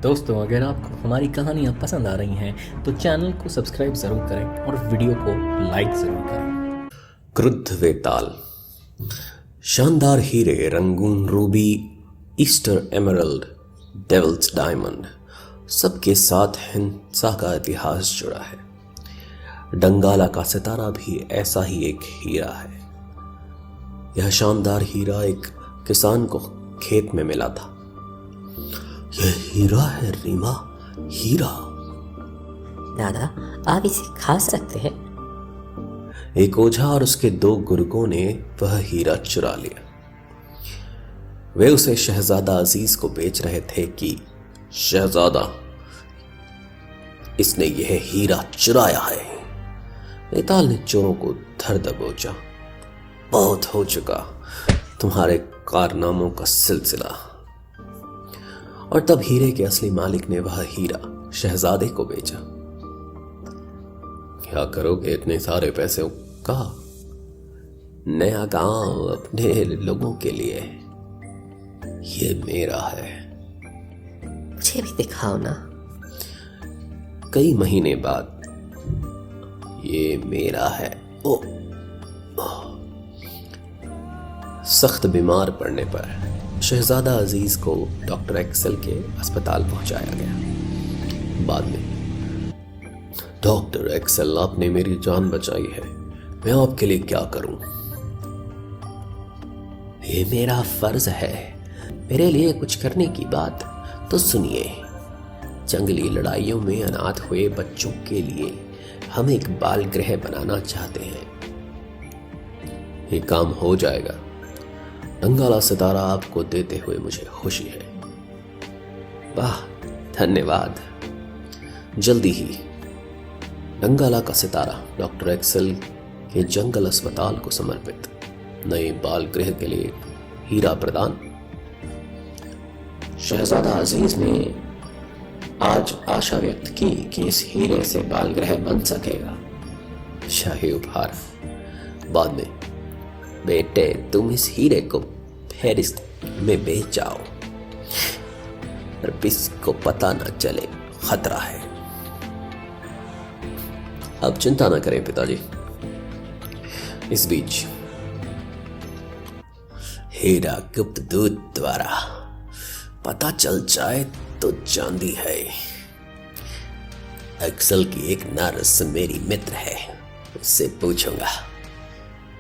दोस्तों, अगर आपको हमारी कहानियाँ पसंद आ रही हैं तो चैनल को सब्सक्राइब ज़रूर करें और वीडियो को लाइक ज़रूर करें। क्रुद्ध वेताल। शानदार हीरे, Rangoon ruby, Easter emerald, devil's diamond, सबके साथ हिंसा का इतिहास जुड़ा है। डंगाला का सितारा भी ऐसा ही एक हीरा है। यह शानदार हीरा एक किसान को खेत में मिला था। यह हीरा है रीमा, हीरा। दादा, आप इसे खा सकते हैं? एक ओझा और उसके 2 गुर्गों ने वह हीरा चुरा लिया। वे उसे शहजादा अजीज को बेच रहे थे कि शहजादा, इसने यह हीरा चुराया है। वेताल ने चोरों को धर दबोचा। बहुत हो चुका तुम्हारे कारनामों का सिलसिला। और तब हीरे के असली मालिक ने वह हीरा शहजादे को बेचा। क्या करोगे इतने सारे पैसे का? नया गांव अपने लोगों के लिए। ये मेरा है। मुझे भी दिखाओ ना। कई महीने बाद ये मेरा है। ओ, सख्त बीमार पड़ने पर शहजादा अजीज को डॉक्टर एक्सेल के अस्पताल पहुंचाया गया। बाद में, डॉक्टर एक्सेल, आपने मेरी जान बचाई है, मैं आपके लिए क्या करूं? ये मेरा फर्ज है। मेरे लिए कुछ करने की बात तो सुनिए। जंगली लड़ाइयों में अनाथ हुए बच्चों के लिए हम एक बाल गृह बनाना चाहते हैं। ये काम हो जाएगा। डंगाला सितारा आपको देते हुए मुझे खुशी है। वाह, धन्यवाद। जल्दी ही डंगाला का सितारा डॉक्टर एक्सेल के जंगल अस्पताल को समर्पित। नए बाल गृह के लिए हीरा प्रदान। शहजादा अजीज ने आज आशा व्यक्त की कि इस हीरे से बाल गृह बन सकेगा। शाही उपहार। बाद में, बेटे, तुम इस हीरे को फेरिस्त में बेच जाओ और किसी पता न चले, खतरा है। अब चिंता न करें पिताजी। इस बीच हीरा गुप्त दूत द्वारा पता चल जाए तो चांदी है। एक्सेल की एक नर्स मेरी मित्र है, उससे पूछूंगा।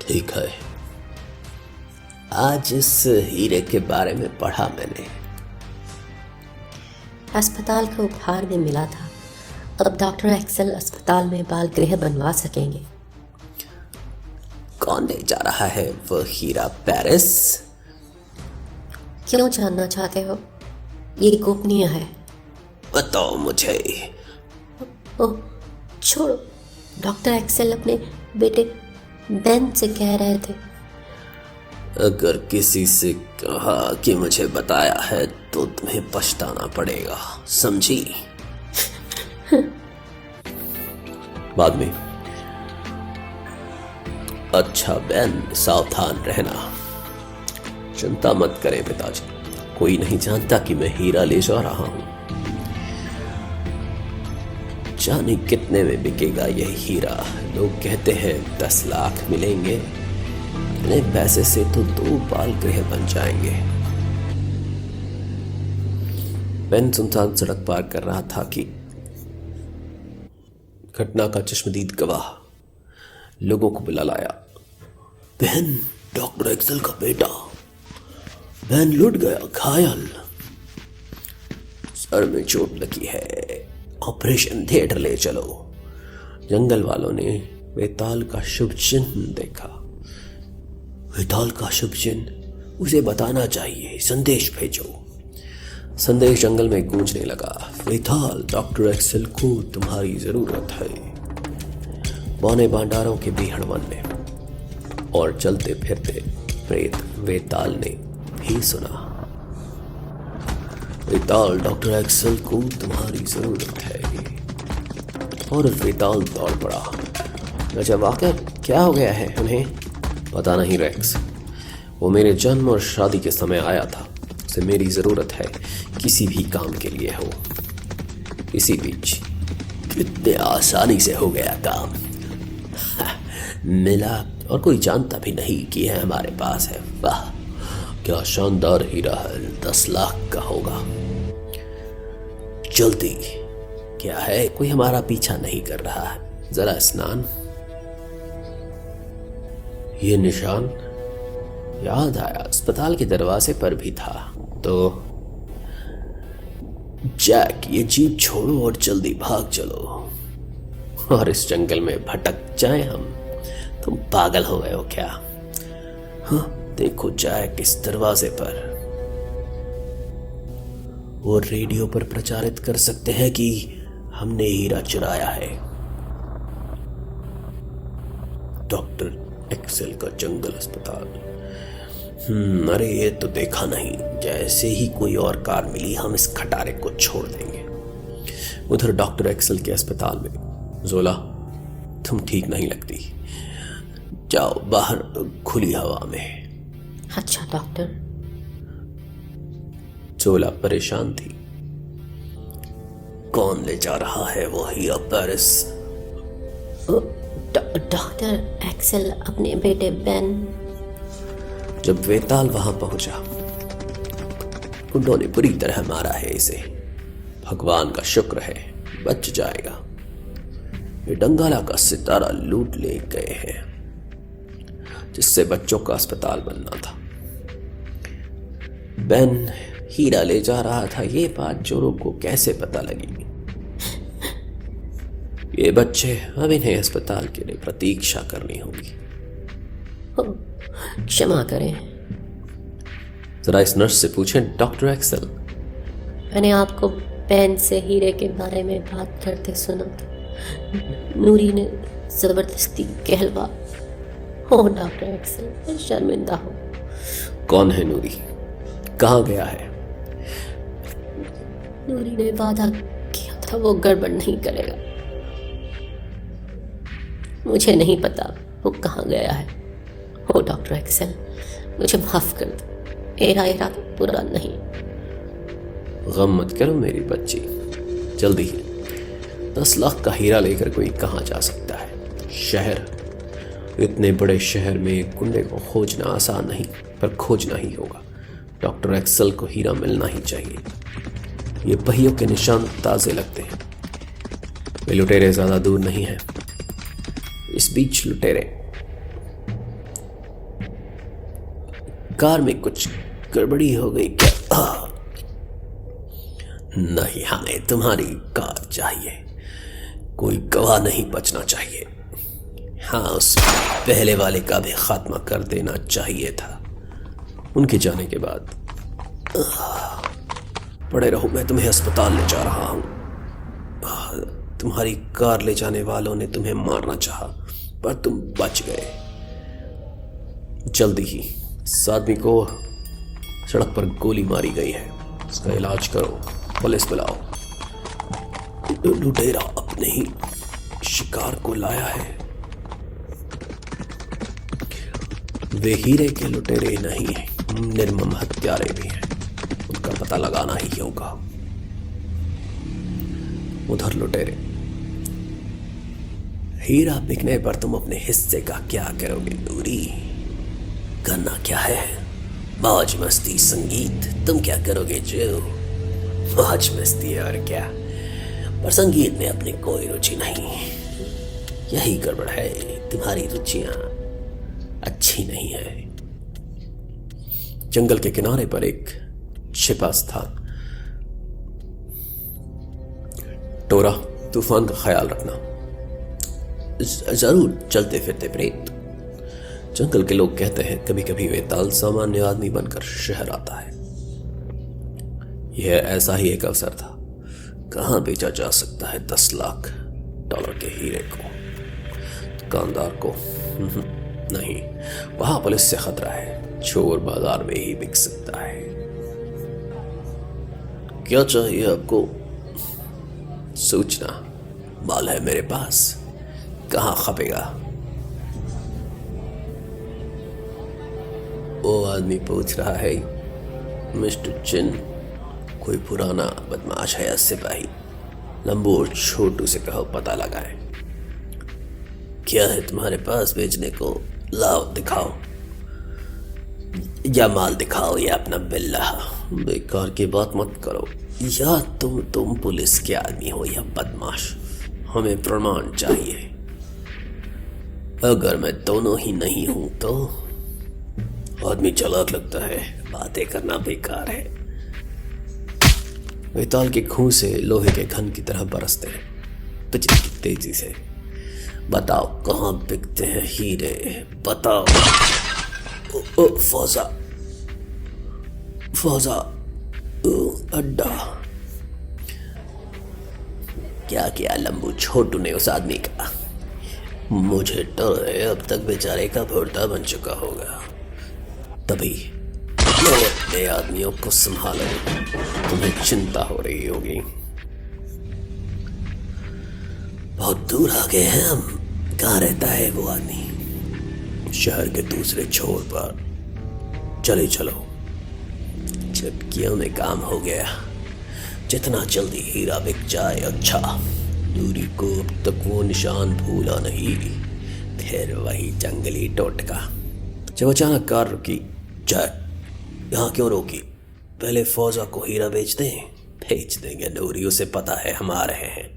ठीक है। आज इस हीरे के बारे में पढ़ा मैंने। अस्पताल को उपहार में मिला था। अब डॉक्टर एक्सेल अस्पताल में बाल गृह बनवा सकेंगे। कौन ले जा रहा है वो हीरा पेरिस? क्यों जानना चाहते हो? ये गोपनीय है। बताओ मुझे। ओह, छोड़ो। डॉक्टर एक्सेल अपने बेटे बेन से कह रहे थे। अगर किसी से कहा कि मुझे बताया है तो तुम्हें पछताना पड़ेगा, समझी? बाद में, अच्छा बेन, सावधान रहना। चिंता मत करें पिताजी, कोई नहीं जानता कि मैं हीरा ले जा रहा हूं। जाने कितने में बिकेगा यह हीरा। लोग कहते हैं 10 लाख मिलेंगे। इतने पैसे से तो 2 बाल गृह बन जाएंगे। बेन सुनसान सड़क पार कर रहा था कि घटना का चश्मदीद गवाह लोगों को बुला लाया। बेन, डॉक्टर एक्सेल का बेटा। बेन लुट गया, घायल, सर में चोट लगी है, ऑपरेशन थिएटर ले चलो। जंगल वालों ने वेताल का शुभ चिन्ह देखा। वेताल का शुभ चिन्ह? उसे बताना चाहिए, संदेश भेजो। संदेश जंगल में गूंजने लगा। वेताल, डॉक्टर एक्सेल को तुम्हारी जरूरत है। बौने बांडारों के बीहड़ वन में और चलते फिरते प्रेत वेताल ने भी सुना। वेताल, डॉक्टर एक्सेल को तुम्हारी जरूरत है। और वेताल दौड़ पड़ा। अच्छा, वाकई क्या हो गया है उन्हें? पता नहीं रेक्स। वो मेरे जन्म और शादी के समय आया था। उसे मेरी जरूरत है। किसी भी काम के लिए हो। इसी बीच कितने आसानी से हो गया काम। मिला और कोई जानता भी नहीं कि यह हमारे पास है। वाह, क्या शानदार हीरा है, 10 लाख का होगा। जल्दी, क्या है, कोई हमारा पीछा नहीं कर रहा है। जरा स्नान। ये निशान याद आया, अस्पताल के दरवाजे पर भी था। तो जैक, ये जीप छोड़ो और जल्दी भाग चलो और इस जंगल में भटक जाएं हम। तुम पागल हो गए हो क्या? हाँ, देखो जैक, इस दरवाजे पर वो रेडियो पर प्रचारित कर सकते हैं कि हमने हीरा चुराया है। डॉक्टर एक्सेल का जंगल अस्पताल। अरे ये तो देखा नहीं। जैसे ही कोई और कार मिली हम इस खटारे को छोड़ देंगे। उधर डॉक्टर एक्सेल के अस्पताल में। जोला, तुम ठीक नहीं लगती, जाओ बाहर खुली हवा में। अच्छा डॉक्टर। जोला परेशान थी। कौन ले जा रहा है वो हीरा पेरिस? डॉक्टर एक्सेल अपने बेटे बेन। जब वेताल वहां पहुंचा, गुंडों ने बुरी तरह मारा है इसे। भगवान का शुक्र है बच जाएगा। ये डंगाला का सितारा लूट ले गए हैं जिससे बच्चों का अस्पताल बनना था। बेन हीरा ले जा रहा था, ये बात चोरों को कैसे पता लगी? ये बच्चे अब इन्हें अस्पताल के लिए प्रतीक्षा करनी होगी। क्षमा करें। जरा इस नर्स से पूछें, डॉक्टर एक्सेल। मैंने आपको बेन से हीरे के बारे में बात करते सुना था। नूरी ने जबरदस्ती कहलवा। हो डॉक्टर एक्सेल, मैं शर्मिंदा हूँ। कौन है नूरी? कहाँ गया है? नूरी ने वादा किया था वो गड़बड़ नहीं करेगा। मुझे नहीं पता वो कहाँ गया है। हो डॉक्टर एक्सेल, मुझे माफ कर दो, मेरा इरादा बुरा नहीं। गम मत करो मेरी बच्ची, जल्दी 10 लाख का हीरा लेकर कोई कहाँ जा सकता है? शहर, इतने बड़े शहर में एक गुंडे को खोजना आसान नहीं, पर खोजना ही होगा। डॉक्टर एक्सेल को हीरा मिलना ही चाहिए। ये पहियों के निशान ताजे लगते हैं। वे लुटेरे ज्यादा दूर नहीं हैं। इस बीच लुटेरे। कार में कुछ गड़बड़ी हो गई क्या? नहीं, हमें तुम्हारी कार चाहिए। कोई गवाह नहीं बचना चाहिए। हाँ, उस पहले वाले का भी खात्मा कर देना चाहिए था। उनके जाने के बाद पड़े रहो, मैं तुम्हें अस्पताल ले जा रहा हूं। तुम्हारी कार ले जाने वालों ने तुम्हें मारना चाहा, पर तुम बच गए। जल्दी ही इस आदमी को सड़क पर गोली मारी गई है, उसका इलाज करो, पुलिस बुलाओ। लुटेरा अपने ही शिकार को लाया है। वे हीरे के लुटेरे नहीं हैं, निर्मम हत्यारे भी हैं। उनका पता लगाना ही होगा। उधर लुटेरे। हीरा बिकने पर तुम अपने हिस्से का क्या करोगे नूरी? करना क्या है? मौज मस्ती, संगीत। तुम क्या करोगे जो? मौज मस्ती और क्या, पर संगीत में अपनी कोई रुचि नहीं। यही गड़बड़ है, तुम्हारी रुचियां अच्छी नहीं है। जंगल के किनारे पर एक छिपा स्थान। टोरा, तूफान का ख्याल रखना। जरूर, चलते फिरते प्रेत। जंगल के लोग कहते हैं कभी कभी वेताल सामान्य आदमी बनकर शहर आता है। यह ऐसा ही एक अवसर था। कहां बेचा जा सकता है 10 लाख डॉलर के हीरे को? दुकानदार को? नहीं, वहां पुलिस से खतरा है। चोर बाजार में ही बिक सकता है। क्या चाहिए आपको? सूचना। माल है मेरे पास। कहां खपेगा? वो आदमी पूछ रहा है, मिस्टर चिन, कोई पुराना बदमाश है या सिपाही? लंबू और छोटू से कहो पता लगाए। क्या है तुम्हारे पास बेचने को? लाओ दिखाओ, या माल दिखाओ या अपना बिल्ला। बेकार की बात मत करो। या तुम पुलिस के आदमी हो या बदमाश, हमें प्रमाण चाहिए। अगर मैं दोनों ही नहीं हूं तो? आदमी चालाक लगता है, बातें करना बेकार है। वेताल के खून से लोहे के घन की तरह बरसते हैं, बिजली की तेजी से। बताओ कहाँ बिकते हैं हीरे, बताओ। फौजा अड्डा। क्या किया लंबू छोटू ने उस आदमी का? मुझे डर है अब तक बेचारे का भुर्ता बन चुका होगा। तभी लो अपने आदमियों को संभालो, तुम्हें चिंता हो रही होगी। बहुत दूर आ गए हैं हम। कहाँ रहता है वो आदमी? शहर के दूसरे छोर पर। चले चलो, चटकियों में काम हो गया। जितना जल्दी हीरा बिक जाए अच्छा। दूरी को अब तक वो निशान भूला नहीं, फिर वही जंगली टोटका। जब अचानक कार रुकी, जैक यहाँ क्यों रोकी? पहले फौजा को हीरा बेच देंगे नूरी, उसे पता है हम आ रहे हैं।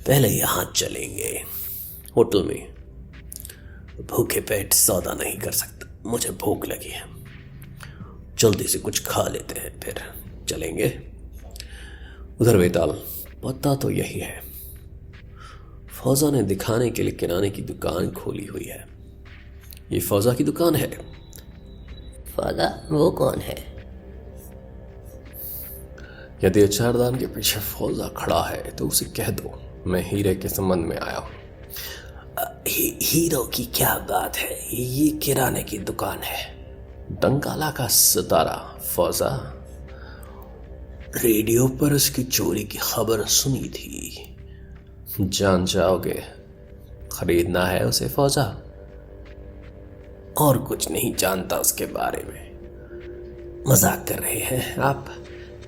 पहले यहाँ चलेंगे। होटल में भूखे पेट सौदा नहीं कर सकता, मुझे भूख लगी है। जल्दी से कुछ खा लेते हैं फिर चलेंगे। उधर वेताल, पता तो यही है। फौजा ने दिखाने के लिए किराने की दुकान खोली हुई है। ये फौजा की दुकान है। फौजा वो कौन है? यदि अचारदान के पीछे फौजा खड़ा है तो उसे कह दो मैं हीरे के संबंध में आया हूं। हीरो की क्या बात है, ये किराने की दुकान है। डंकाला का सितारा फौजा। रेडियो पर उसकी चोरी की खबर सुनी थी। जान जाओगे, खरीदना है उसे फौजा। और कुछ नहीं जानता उसके बारे में। मजाक कर रहे हैं आप?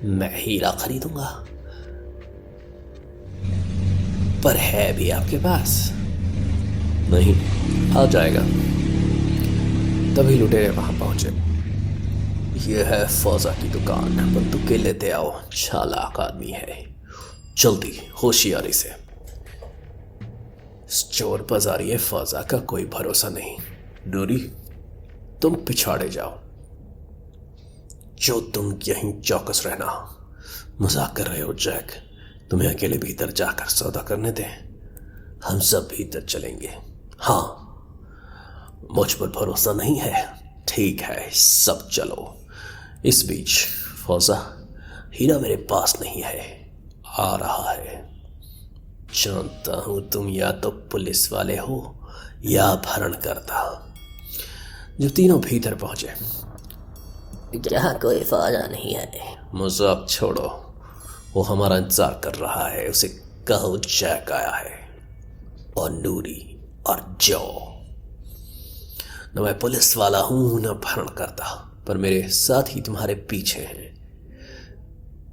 मैं हीरा खरीदूंगा। पर है भी आपके पास? नहीं, आ जाएगा। तभी लुटेरे वहां पहुंचे। यह है फौजा की दुकान, बंदूकें लेते आओ, चालाक आदमी है। जल्दी, होशियारी से। इस चोर बाजारी फौजा का कोई भरोसा नहीं। नूरी, तुम पिछाड़े जाओ। जो तुम यहीं चौकस रहना। मजाक कर रहे हो जैक? तुम्हें अकेले भीतर जाकर सौदा करने दें? हम सब भीतर चलेंगे। हाँ, मुझ पर भरोसा नहीं है। ठीक है, सब चलो। इस बीच फौजा, हीरा मेरे पास नहीं है, आ रहा है। जानता हूं तुम या तो पुलिस वाले हो या अपहरणकर्ता। जब तीनों भीतर पहुंचे, यहाँ कोई फौजा नहीं है। मजाक छोड़ो, वो हमारा इंतजार कर रहा है। उसे कहो जैक आया है, और नूरी और जो। न मैं पुलिस वाला हूं न अपहरणकर्ता, पर मेरे साथ ही तुम्हारे पीछे हैं।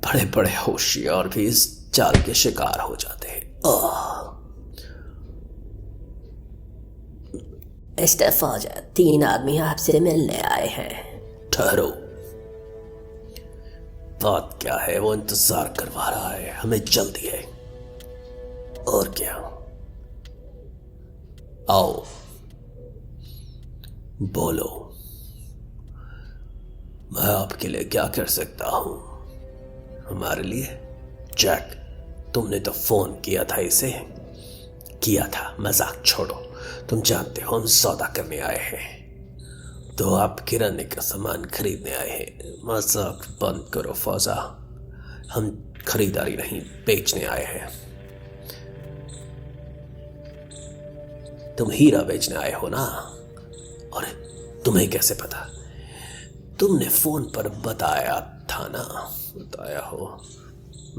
बड़े बड़े होशियार भी इस चाल के शिकार हो जाते हैं। मिस्टर फौजा, 3 आदमी आपसे मिलने आए हैं। ठहरो, बात क्या है? वो इंतजार करवा रहा है, हमें जल्दी है। और क्या? आओ, बोलो, मैं आपके लिए क्या कर सकता हूं? हमारे लिए? जैक, तुमने तो फोन किया था इसे। किया था, मजाक छोड़ो। तुम जानते हो हम सौदा करने आए हैं, तो आप किराने का सामान खरीदने आए हैं। मजाक बंद करो फौजा, हम खरीदारी नहीं बेचने आए हैं। तुम हीरा बेचने आए हो ना? और तुम्हें कैसे पता? तुमने फोन पर बताया था ना? बताया हो?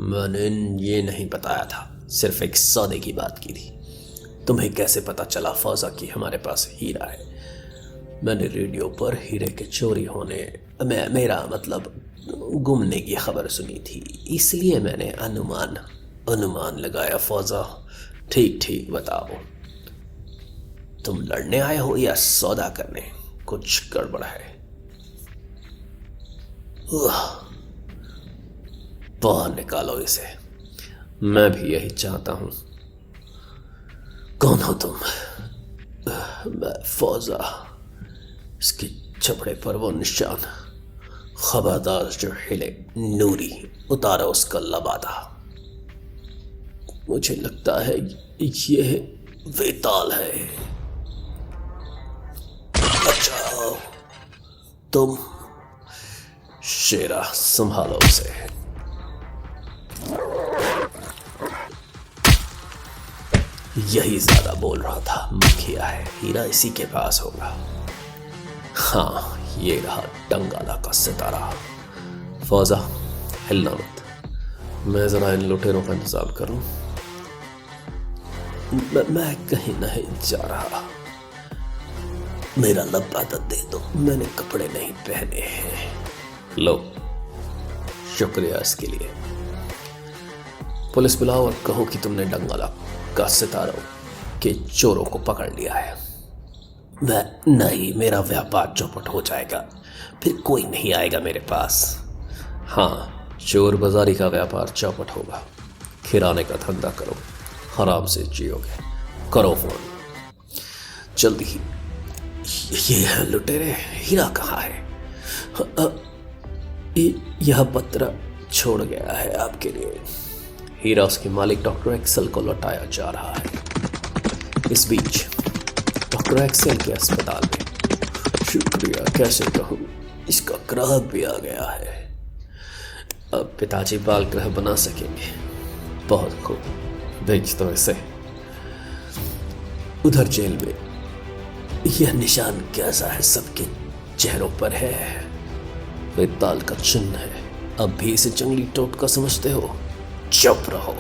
मैंने ये नहीं बताया था, सिर्फ एक सौदे की बात की थी। तुम्हें कैसे पता चला फौजा कि हमारे पास हीरा है? मैंने रेडियो पर हीरे के चोरी होने, मेरा मतलब गुमने की खबर सुनी थी, इसलिए मैंने अनुमान लगाया। फौजा, ठीक ठीक बताओ, तुम लड़ने आए हो या सौदा करने? कुछ गड़बड़ है। बाहर निकालो इसे, मैं भी यही चाहता हूं। कौन हो तुम? मैं फौजा। इसके चपड़े पर वो निशान, खबरदार जो हिले। नूरी, उतारो उसका लबादा। मुझे लगता है ये वेताल है। बचाओ तुम। शेरा, संभालो उसे। यही ज्यादा बोल रहा था, मुखिया है, हीरा इसी के पास होगा। हाँ, ये रहा डंगाला का सितारा। फौजा, हिलना मत, मैं जरा इन लुटेरों का इंतजाम करूं। मैं कहीं नहीं जा रहा। मेरा लबादा दे दो, मैंने कपड़े नहीं पहने हैं। लो, शुक्रिया इसके लिए। पुलिस बुलाओ और कहो कि तुमने डंगाला का सितारों के चोरों को पकड़ लिया है। नहीं, मेरा व्यापार चौपट हो जाएगा, फिर कोई नहीं आएगा मेरे पास। हाँ, चोर बाजारी का व्यापार चौपट होगा। खिराने का धंधा करो, आराम से जियोगे। करो फोन जल्दी ही। ये है लुटेरे, हीरा कहाँ है? यह पत्र छोड़ गया है आपके लिए। हीरा उसके मालिक डॉक्टर एक्सेल को लौटाया जा रहा है। इस बीच डॉक्टर एक्सेल के अस्पताल में। शुक्रिया कैसे कहूँ, इसका ग्राहक भी आ गया है। अब पिताजी बाल ग्रह बना सकेंगे। बहुत खूब, भेज दो इसे। उधर जेल में यह निशान कैसा है? सबके चेहरों पर है, वेताल का चिन्ह है। अब भी इसे जंगली टोटका समझते हो? चुप रहो।